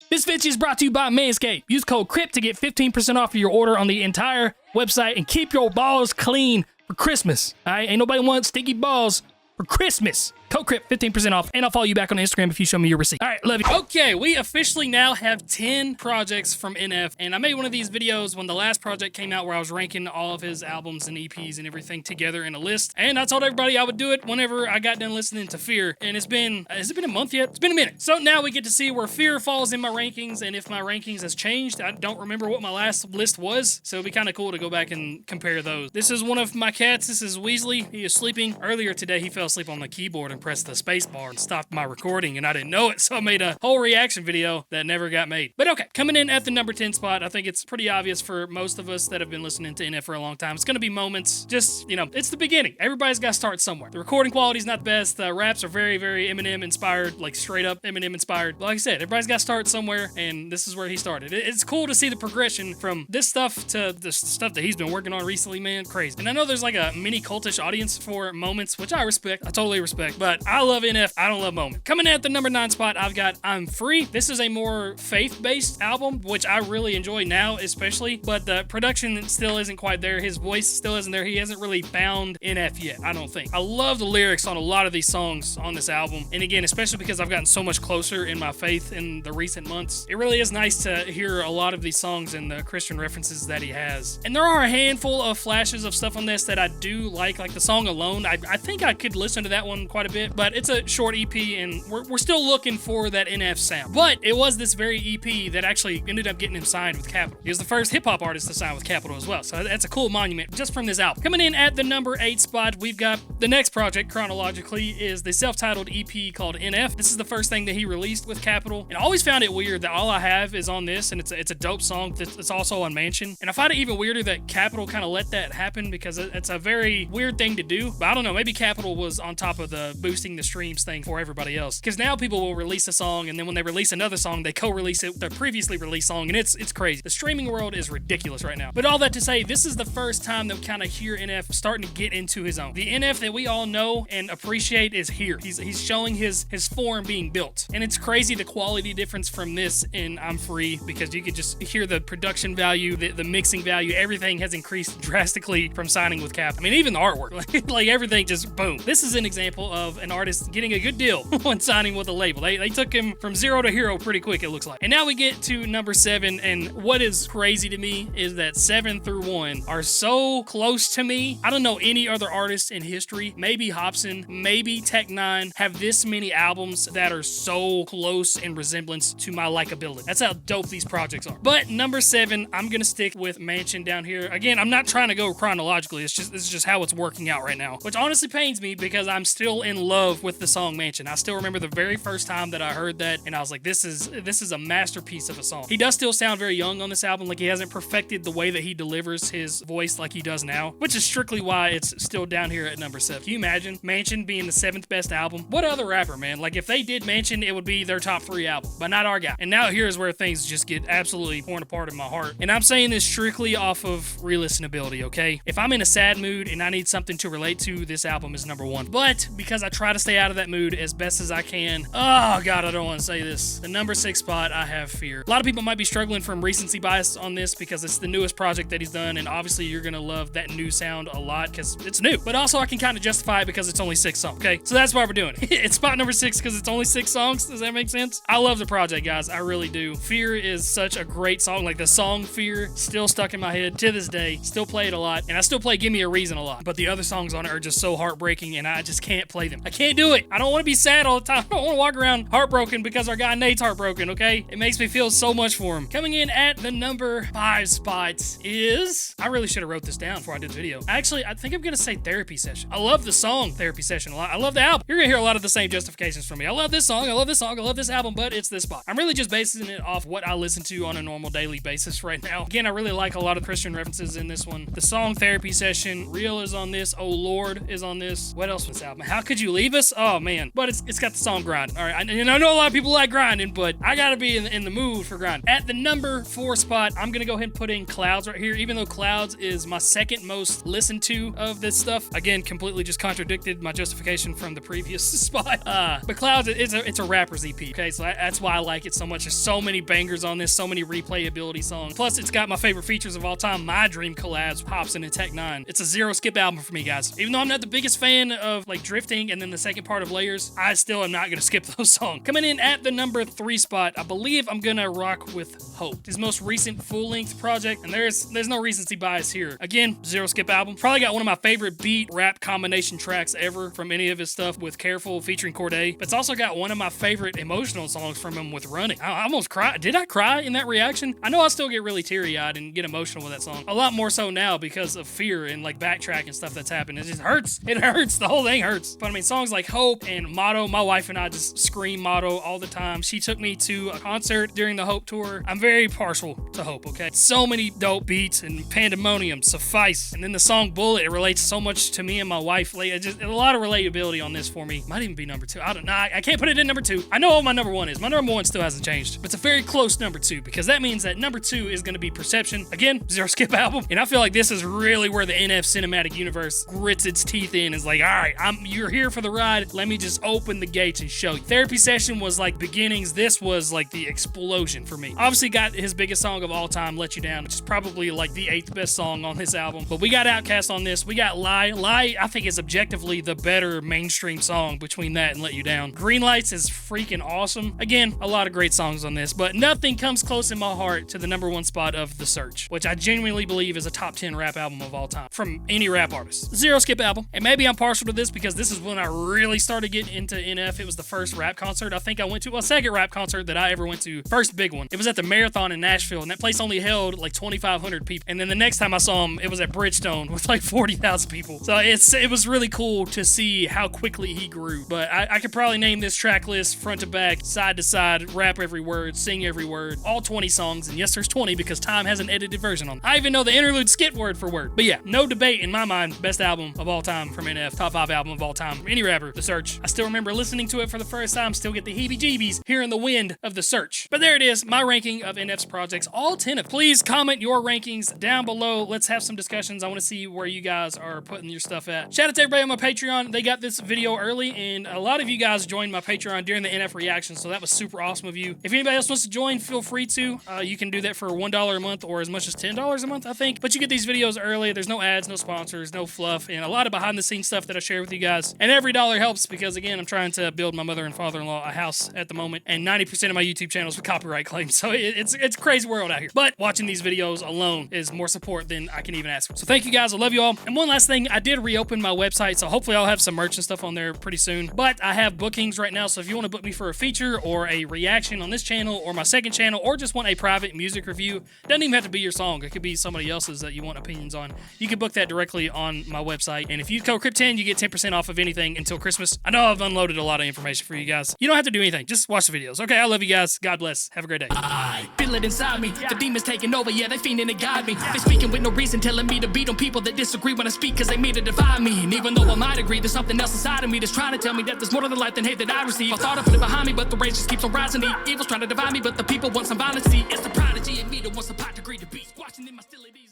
This video is brought to you by Manscaped. Use code Crypt to get 15% off of your order on the entire website and keep your balls clean for Christmas. All right, ain't nobody wants sticky balls for Christmas. Code Crypt, 15% off, and I'll follow you back on Instagram if you show me your receipt. All right, love you. Okay, we officially now have 10 projects from NF, and I made one of these videos when the last project came out where I was ranking all of his albums and EPs and everything together in a list, and I told everybody I would do it whenever I got done listening to Fear, and it's been, has it been a month yet? It's been a minute. So now we get to see where Fear falls in my rankings, and if my rankings has changed. I don't remember what my last list was, so it'd be kind of cool to go back and compare those. This is one of my cats. This is Weasley. He is sleeping. Earlier today, he fell asleep on the keyboard and pressed the space bar and stopped my recording, and I didn't know it, so I made a whole reaction video that never got made. But okay, coming in at the number 10 spot, I think it's pretty obvious for most of us that have been listening to NF for a long time. It's gonna be Moments. Just, you know, it's the beginning. Everybody's gotta start somewhere. The recording quality is not the best. The raps are very, very Eminem inspired, like straight up Eminem inspired. But like I said, everybody's gotta start somewhere, and this is where he started. It's cool to see the progression from this stuff to the stuff that he's been working on recently, man. Crazy. And I know there's like a mini cultish audience for Moments, which I respect. I totally respect. But I love NF. I don't love Moment. Coming in at the number 9 spot, I've got I'm Free. This is a more faith-based album, which I really enjoy now, especially, but the production still isn't quite there. His voice still isn't there. He hasn't really found NF yet, I don't think. I love the lyrics on a lot of these songs on this album, and again, especially because I've gotten so much closer in my faith in the recent months, it really is nice to hear a lot of these songs and the Christian references that he has. And there are a handful of flashes of stuff on this that I do like the song Alone. I think I could listen to that one quite a bit, but it's a short EP, and we're still looking for that NF sound. But it was this very EP that actually ended up getting him signed with Capitol. He was the first hip-hop artist to sign with Capitol as well, so that's a cool monument just from this album. Coming in at the number 8 spot, we've got the next project, chronologically, is the self-titled EP called NF. This is the first thing that he released with Capitol, and I always found it weird that All I Have is on this, and it's a dope song. It's also on Mansion, and I find it even weirder that Capitol kind of let that happen, because it's a very weird thing to do. But I don't know, maybe Capitol was on top of the boosting the streams thing for everybody else, because now people will release a song, and then when they release another song, they co-release it with their previously released song, and it's crazy. The streaming world is ridiculous right now. But all that to say, this is the first time that we kind of hear NF starting to get into his own. The NF that we all know and appreciate is here. He's showing his form being built, and it's crazy the quality difference from this in I'm Free, because you could just hear the production value, the mixing value, everything has increased drastically from signing with Cap. I mean, even the artwork, like everything just boom. This is an example of an artist getting a good deal when signing with a label. They took him from zero to hero pretty quick, it looks like. And now we get to number 7, and what is crazy to me is that 7 through 1 are so close to me. I don't know any other artist in history, maybe Hobson, maybe Tech 9, have this many albums that are so close in resemblance to my likability. That's how dope these projects are. But number 7, I'm gonna stick with Mansion down here. Again, I'm not trying to go chronologically. This is just how it's working out right now, which honestly pains me because I'm still in love with the song Mansion. I still remember the very first time that I heard that, and I was like, this is a masterpiece of a song. He does still sound very young on this album, like he hasn't perfected the way that he delivers his voice like he does now, which is strictly why it's still down here at number 7. Can you imagine Mansion being the 7th best album? What other rapper, man? Like, if they did Mansion, it would be their top 3 album, but not our guy. And now here's where things just get absolutely torn apart in my heart. And I'm saying this strictly off of re-listenability, okay? If I'm in a sad mood and I need something to relate to, this album is number 1. But because I try to stay out of that mood as best as I can, oh god, I don't want to say this. The number 6 spot, I have Fear. A lot of people might be struggling from recency bias on this because it's the newest project that he's done, and obviously you're gonna love that new sound a lot because it's new. But also I can kind of justify it because it's only 6 songs, okay? So that's why we're doing it. It's spot number 6 because it's only 6 songs. Does that make sense? I love the project, guys. I really do. Fear is such a great song. Like, the song Fear, still stuck in my head to this day. Still play it a lot, and I still play Give Me a Reason a lot. But the other songs on it are just so heartbreaking, and I just can't play them. I can't do it. I don't want to be sad all the time. I don't want to walk around heartbroken because our guy Nate's heartbroken, okay? It makes me feel so much for him. Coming in at the number 5 spot is... I really should have wrote this down before I did the video. Actually, I think I'm gonna say Therapy Session. I love the song Therapy Session a lot. I love the album. You're gonna hear a lot of the same justifications from me. I love this song, I love this song, I love this album, but it's this spot. I'm really just basing it off what I listen to on a normal daily basis right now. Again, I really like a lot of Christian references in this one. The song Therapy Session, Real is on this, Oh Lord is on this. What else was this album? How Could You You Leave Us? Oh man, but it's got the song Grind. All right, and I know a lot of people like grinding, but I gotta be in the mood for grind. At the number 4 spot, I'm gonna go ahead and put in Clouds right here, even though Clouds is my second most listened to of this stuff. Again, completely just contradicted my justification from the previous spot. But Clouds, it's a rapper's EP, okay? So that's why I like it so much. There's so many bangers on this, so many replayability songs. Plus, it's got my favorite features of all time, my dream collabs, Hobson and Tech 9. It's a zero skip album for me, guys. Even though I'm not the biggest fan of like Drifting and then the second part of Layers, I still am not gonna skip those songs. Coming in at the number 3 spot, I believe I'm gonna rock with Hope, his most recent full-length project, and there's no recency bias here. Again, zero skip album. Probably got one of my favorite beat rap combination tracks ever from any of his stuff with Careful featuring Corday. But it's also got one of my favorite emotional songs from him with Running. I almost cried. Did I cry in that reaction? I know I still get really teary-eyed and get emotional with that song. A lot more so now because of fear and like backtrack and stuff that's happened. It just hurts. It hurts. The whole thing hurts. But I mean, songs like Hope and Motto, my wife and I just scream Motto all the time. She took me to a concert during the Hope tour. I'm very partial to Hope, okay? So many dope beats and Pandemonium, Suffice. And then the song Bullet, it relates so much to me and my wife. Like, just a lot of relatability on this for me. Might even be number 2. I don't know. I can't put it in number 2. I know what my number 1 is. My number 1 still hasn't changed. But it's a very close number 2 because that means that number 2 is going to be Perception. Again, zero skip album. And I feel like this is really where the NF cinematic universe grits its teeth in. Is like, all right, you're here for the ride. Let me just open the gates and show you. Therapy Session was like beginnings. This was like the explosion for me. Obviously got his biggest song of all time, Let You Down, which is probably like the 8th best song on this album. But we got Outkast on this. We got Lie. Lie, I think, is objectively the better mainstream song between that and Let You Down. Green Lights is freaking awesome. Again, a lot of great songs on this, but nothing comes close in my heart to the number 1 spot of The Search, which I genuinely believe is a top 10 rap album of all time from any rap artist. Zero skip album. And maybe I'm partial to this because this is when I really started getting into NF. It was the first rap concert I think I went to. Well, second rap concert that I ever went to. First big one. It was at the Marathon in Nashville, and that place only held like 2,500 people. And then the next time I saw him, it was at Bridgestone with like 40,000 people. So it was really cool to see how quickly he grew. But I could probably name this track list front to back, side to side, rap every word, sing every word, all 20 songs. And yes, there's 20 because Time has an edited version on it. I even know the interlude skit word for word. But yeah, no debate in my mind. Best album of all time from NF. Top 5 album of all time from any rapper. The Search. I still remember listening to it for the first time. Still get the heebie-jeebies hearing the wind of The Search. But there it is. My ranking of NF's projects. All 10 of. Please comment your rankings down below. Let's have some discussions. I want to see where you guys are putting your stuff at. Shout out to everybody on my Patreon. They got this video early, and a lot of you guys joined my Patreon during the NF reaction, so that was super awesome of you. If anybody else wants to join, feel free to. You can do that for $1 a month or as much as $10 a month, I think. But you get these videos early. There's no ads, no sponsors, no fluff, and a lot of behind-the-scenes stuff that I share with you guys. And every dollar helps because, again, I'm trying to build my mother and father-in-law a house at the moment, and 90% of my YouTube channel is with copyright claims, so it's a crazy world out here. But watching these videos alone is more support than I can even ask for. So thank you guys. I love you all. And one last thing, I did reopen my website, so hopefully I'll have some merch and stuff on there pretty soon. But I have bookings right now, so if you want to book me for a feature or a reaction on this channel or my second channel, or just want a private music review, doesn't even have to be your song. It could be somebody else's that you want opinions on. You can book that directly on my website. And if you code Crypt10, you get 10% off of anything until Christmas. I know I've unloaded a lot of information for you guys. You don't have to do anything. Just watch the videos. Okay, I love you guys. God bless. Have a great day. I feel it inside me. The demons taking over. Yeah, they fiending to guide me. They speaking with no reason, telling me to beat on people that disagree when I speak, cause they mean to defy me. And even though I might agree, there's something else inside of me that's trying to tell me that there's more to the life than hate that I receive. I thought I put it behind me, but the rage just keeps on rising. The evil's trying to divide me, but the people want some violence. See, it's the prodigy in me that wants the pot degree to beast. Watching in my hostility.